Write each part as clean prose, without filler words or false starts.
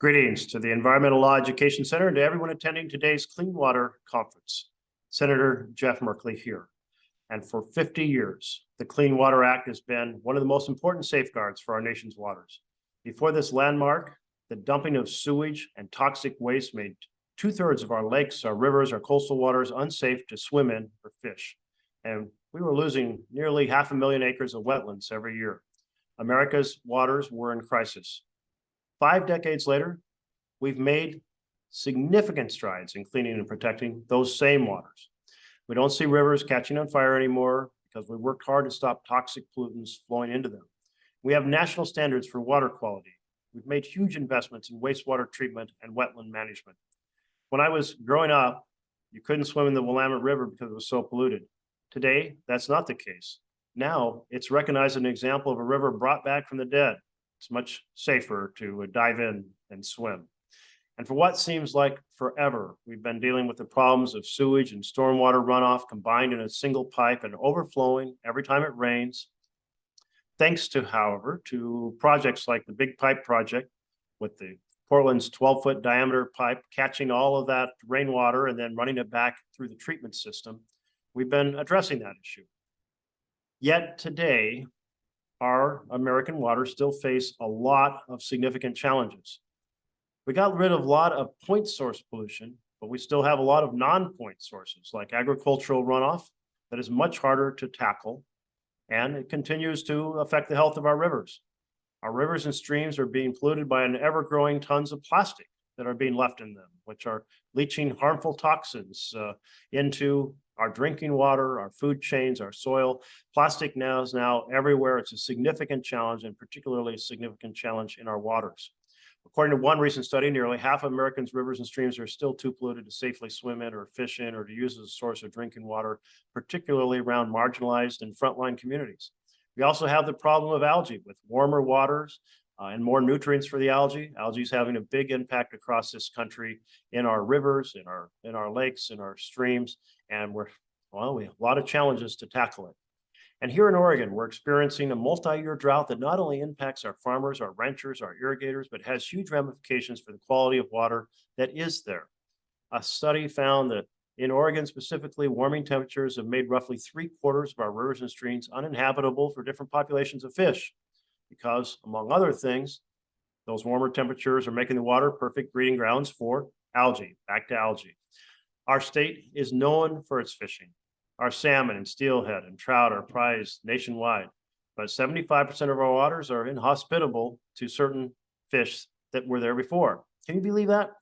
Greetings to the Environmental Law Education Center and to everyone attending today's Clean Water Conference. Senator Jeff Merkley here. And for 50 years, the Clean Water Act has been one of the most important safeguards for our nation's waters. Before this landmark, the dumping of sewage and toxic waste made 2/3 of our lakes, our rivers, our coastal waters unsafe to swim in or fish. And we were losing nearly 500,000 acres of wetlands every year. America's waters were in crisis. 5 decades later, we've made significant strides in cleaning and protecting those same waters. We don't see rivers catching on fire anymore because we worked hard to stop toxic pollutants flowing into them. We have national standards for water quality. We've made huge investments in wastewater treatment and wetland management. When I was growing up, you couldn't swim in the Willamette River because it was so polluted. Today, that's not the case. Now, it's recognized as an example of a river brought back from the dead. It's much safer to dive in and swim. And for what seems like forever, we've been dealing with the problems of sewage and stormwater runoff combined in a single pipe and overflowing every time it rains. Thanks to, however, to projects like the Big Pipe Project with the Portland's 12-foot diameter pipe catching all of that rainwater and then running it back through the treatment system, we've been addressing that issue. Yet today, our American waters still face a lot of significant challenges. We got rid of a lot of point source pollution, but we still have a lot of non-point sources like agricultural runoff that is much harder to tackle, and it continues to affect the health of our rivers. Our rivers and streams are being polluted by an ever-growing tons of plastic that are being left in them, which are leaching harmful toxins into our drinking water, our food chains, our soil. Plastic now is everywhere. It's a significant challenge, and particularly a significant challenge in our waters. According to one recent study, nearly half of Americans' rivers and streams are still too polluted to safely swim in or fish in or to use as a source of drinking water, particularly around marginalized and frontline communities. We also have the problem of algae with warmer waters and more nutrients for the algae. Algae is having a big impact across this country in our rivers, in our lakes, in our streams, and we have a lot of challenges to tackle it. And here in Oregon, we're experiencing a multi-year drought that not only impacts our farmers, our ranchers, our irrigators, but has huge ramifications for the quality of water that is there. A study found that in Oregon specifically, warming temperatures have made roughly 3/4 of our rivers and streams uninhabitable for different populations of fish, because among other things, those warmer temperatures are making the water perfect breeding grounds for algae. Back to algae. Our state is known for its fishing. Our salmon and steelhead and trout are prized nationwide, but 75% of our waters are inhospitable to certain fish that were there before. Can you believe that?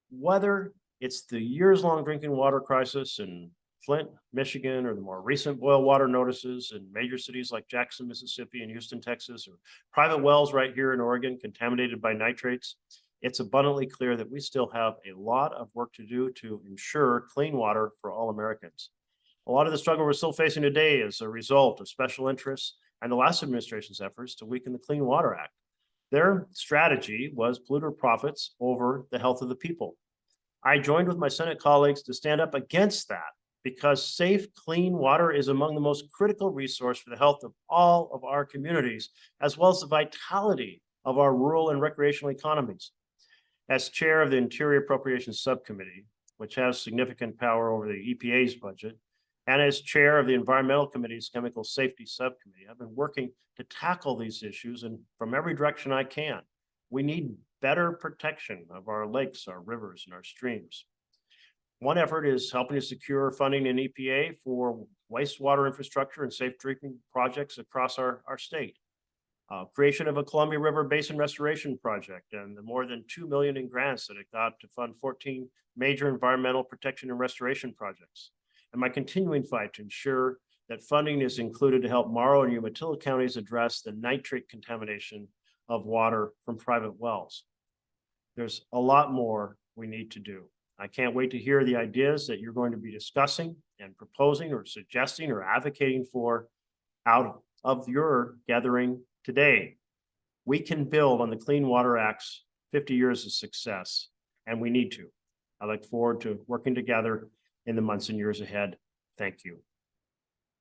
Whether it's the years-long drinking water crisis in Flint, Michigan, or the more recent boil water notices in major cities like Jackson, Mississippi, and Houston, Texas, or private wells right here in Oregon contaminated by nitrates, it's abundantly clear that we still have a lot of work to do to ensure clean water for all Americans. A lot of the struggle we're still facing today is a result of special interests and the last administration's efforts to weaken the Clean Water Act. Their strategy was polluter profits over the health of the people. I joined with my Senate colleagues to stand up against that because safe, clean water is among the most critical resource for the health of all of our communities, as well as the vitality of our rural and recreational economies. As chair of the Interior Appropriations Subcommittee, which has significant power over the EPA's budget, and as chair of the Environmental Committee's Chemical Safety Subcommittee, I've been working to tackle these issues and from every direction I can. We need better protection of our lakes, our rivers, and our streams. One effort is helping to secure funding in EPA for wastewater infrastructure and safe drinking projects across our state. Creation of a Columbia River Basin Restoration Project and the more than $2 million in grants that it got to fund 14 major environmental protection and restoration projects. And my continuing fight to ensure that funding is included to help Morrow and Umatilla counties address the nitrate contamination of water from private wells. There's a lot more we need to do. I can't wait to hear the ideas that you're going to be discussing and proposing or suggesting or advocating for out of your gathering today. We can build on the Clean Water Act's 50 years of success, and we need to. I look forward to working together in the months and years ahead. Thank you.